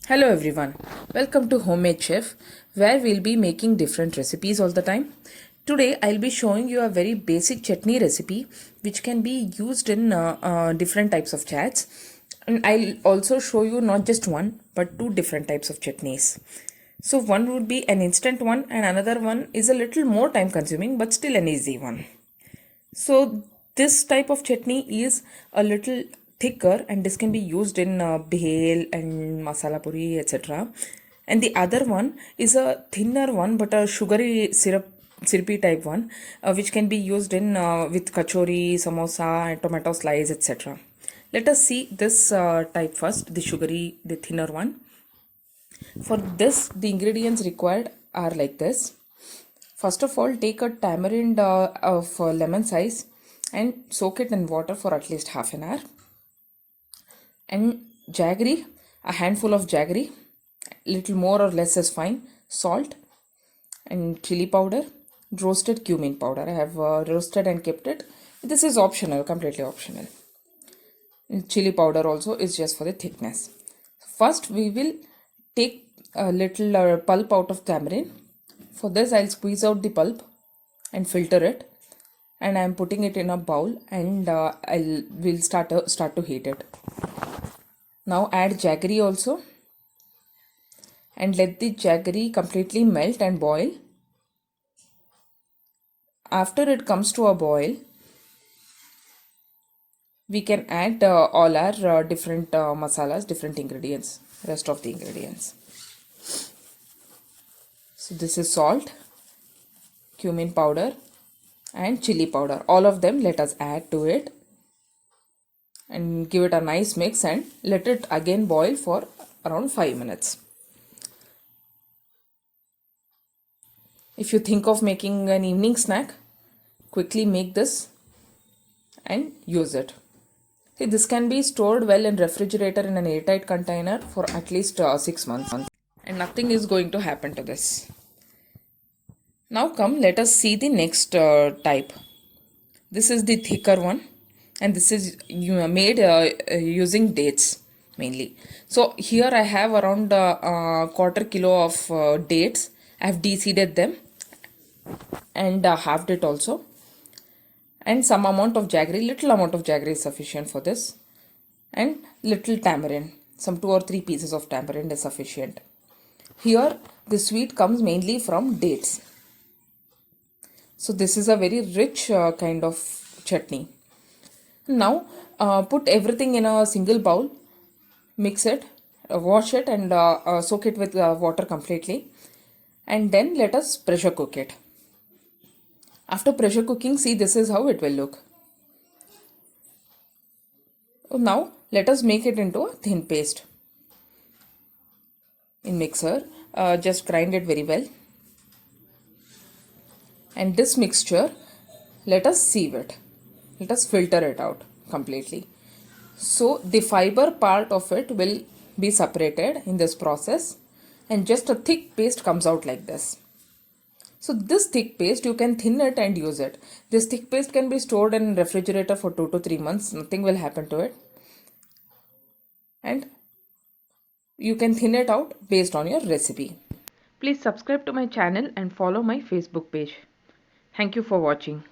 Hello everyone, welcome to Homemade Chef, where we'll be making different recipes all the time. Today I'll be showing you a very basic chutney recipe which can be used in different types of chats. And I'll also show you not just one but two different types of chutneys. So one would be an instant one and another one is a little more time consuming but still an easy one. So this type of chutney is a little thicker and this can be used in bhel and masala puri, etc. And the other one is a thinner one but a sugary syrupy type one, which can be used in with kachori, samosa, and tomato slice, etc. Let us see this type first, the thinner one. For this, the ingredients required are like this. First of all, take a tamarind of lemon size and soak it in water for at least half an hour. And jaggery, a handful of jaggery, little more or less is fine, salt and chili powder, roasted cumin powder. I have roasted and kept it. This is optional, completely optional. And chili powder also is just for the thickness. First, we will take a little pulp out of tamarind. For this, I'll squeeze out the pulp and filter it, and I'm putting it in a bowl, and we'll start to heat it. Now add jaggery also, and let the jaggery completely melt and boil. After it comes to a boil, we can add all our different masalas, different ingredients, rest of the ingredients. So this is salt, cumin powder and chili powder. All of them let us add to it and give it a nice mix and let it again boil for around 5 minutes. If you think of making an evening snack, quickly make this and use it. See, this can be stored well in refrigerator in an airtight container for at least 6 months, and nothing is going to happen to this. Now come, let us see the next type. This is the thicker one, and this is made using dates mainly. So here I have around quarter kilo of dates. I have de-seeded them and halved it also, and some amount of jaggery, little amount of jaggery is sufficient for this, and little tamarind, some 2 or 3 pieces of tamarind is sufficient. Here the sweet comes mainly from dates. So this is a very rich kind of chutney. Now put everything in a single bowl, mix it, wash it and soak it with water completely, and then let us pressure cook it. After pressure cooking, see, this is how it will look. Now let us make it into a thin paste. In mixer, just grind it very well. And this mixture, let us sieve it. Let us filter it out completely. So the fiber part of it will be separated in this process, and just a thick paste comes out like this. So this thick paste, you can thin it and use it. This thick paste can be stored in refrigerator for 2 to 3 months. Nothing will happen to it. And you can thin it out based on your recipe. Please subscribe to my channel and follow my Facebook page. Thank you for watching.